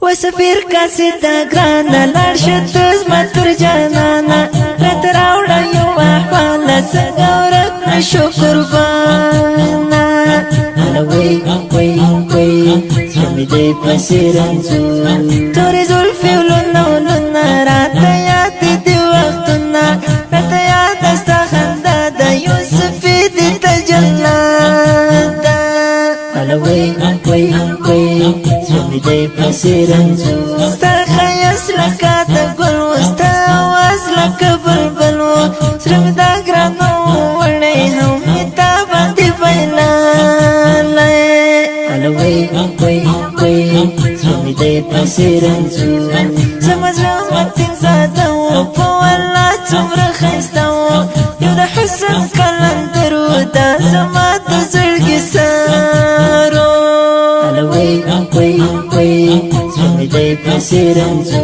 وسفیر کاسی دا گرانا لارشد زما تر جانانا رات راوڑا یو احوالا سنگا ورک نشو قربانا وی وی وی زمی دی پسی رنزو توری زلفی ولونا ولونا راتا یاد دی وقتنا راتا یاد استا خندا دا یوسفی دی تجلادا وی وی وی زمی دی پسی رنزو ستا خیاس لکا دا گلو ستا آواز لکا بلبلو سرم دا گرانو وڑی هم میتا باندی بیلالا وی وی وی زمی دی پسی رنزو زمزرمتین زادو پوالا چمر خیستو یو دا حسن کلندرو دا زما دا زرگی سارو وی وی وی زمی دی پسی رنزو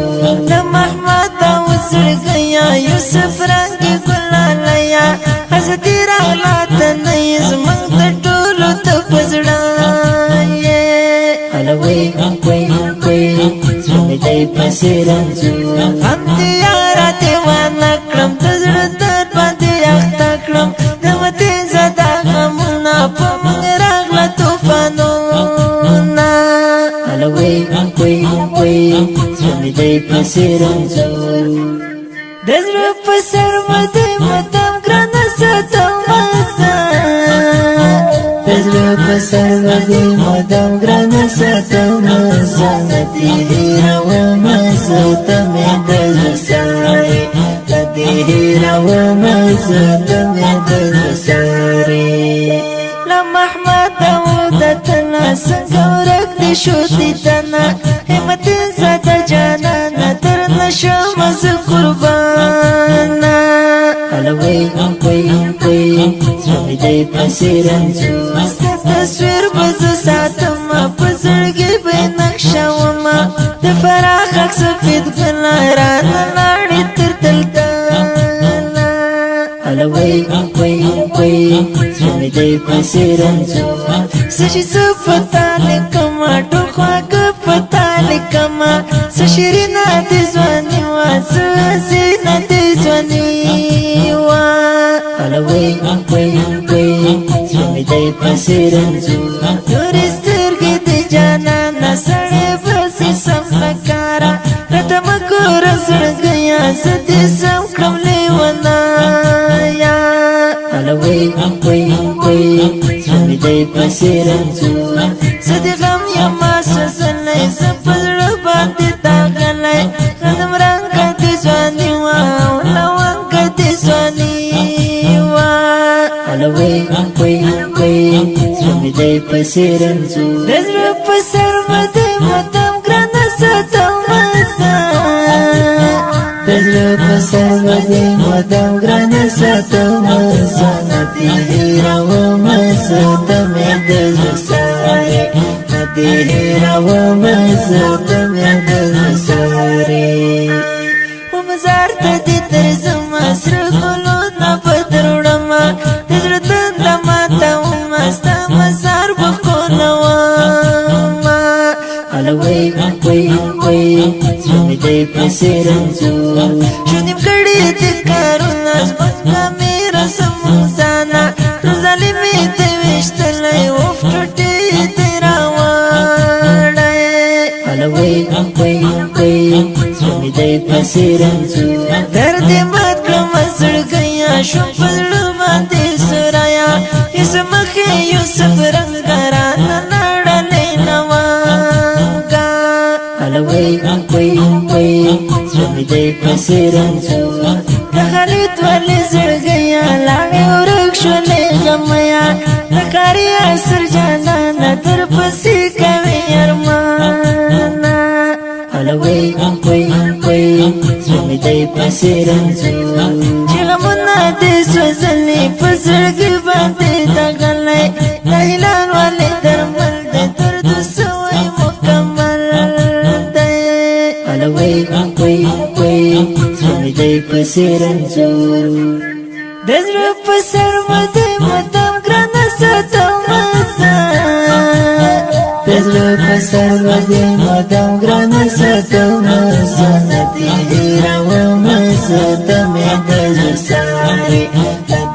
دا محمد او زرگیا یوسف رنگی گلالیا حضرتی راغلاتا نیز منگ دا طولو دا پزڑایے وی وی وی زمی دی پسی رنزو خاندی یارا دیوانا کرم تزر در باندی اختا کرم دمتی زدا غمونا پا منگ راغلا توفانونا وی وی وی زمی دی پسی رنزو دزر پسر مدی مدام گرانا ساتو مزا دزر پسر مدی مدام گرانا ساتو مزا ندیرا و مزا تمی دل ساری ندیرا و مزا تمی دل ساری لمحمد او دتنا سنگورک دی شوتی تنا حمت زد جانانا در نشم از قربانا وی وی وی زمی دی پسی رنزو تصویر بز ساتم پزرگی بی نقشوما د فراخ اک سفید گلاران ناڑی تر دلدانا وی وی وی زمی دی پسی رنزو سشی سفتا لکما ٹوخواک پتا لکما سشیرینا دی زوانی وا سحسینا دی زوانی وا وی وی وی زمی دی پسی رنزو توری سترگی دی جانانا سڑی بسی سم لکارا رتم کور زرگیا زدی سم کم لیونایا وی وی وی زمی دی پسی رنزو زدی غم یما سوزلی زپزر باندی داغلی خدم رنگ دی زوانی وا ولوانگ دی زوانی وا وی وی وی زمی دی پسی رنزو دزر پسر مدی مدام گرانا ساتو مزا دزر پسر مدی مدام گرانا ساتو مزا ندیرا و مزا تمی دل ساری ندیرا و مزا تمی دل ساری ومزار تا دی ترزم سر گلونا بدروڑما دزر تندما تا ومستا مزار بخونواما وی وی وی زمی دی پسی رنزو شونیم کڑی دی کارونا زمانگا میرا سموزانا روزالی می دی وشتلی وف ٹوٹی دی راوڑای وی وی وی زمی دی پسی رنزو درد مات کرم سڑگیا شو پزڑ باندی سرایا اس مخی یوسف رنگارانا ناڑلی نوانگا وی وی وی زمی دی پسی رنزو دخلیت والی زڑگیا لاغی ورک شولی غمیا نکاری اثر جانانا در پسی کوی ارمانا وی وی وی زمی دی پسی رنزو چی غمونا دی سوزلی پزرگی باندی داغلی دہیلان والی درمل دی دردو سوی مکمل دی وی وی وی زمی دی پسی رنزو دزر پسر مدی مدام گرانا ساتو مزا دزړه په سر باندې مدام ګران ستم سنتي هیروم ستم د ساري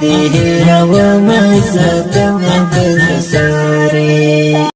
دې هیروم ستم د ساري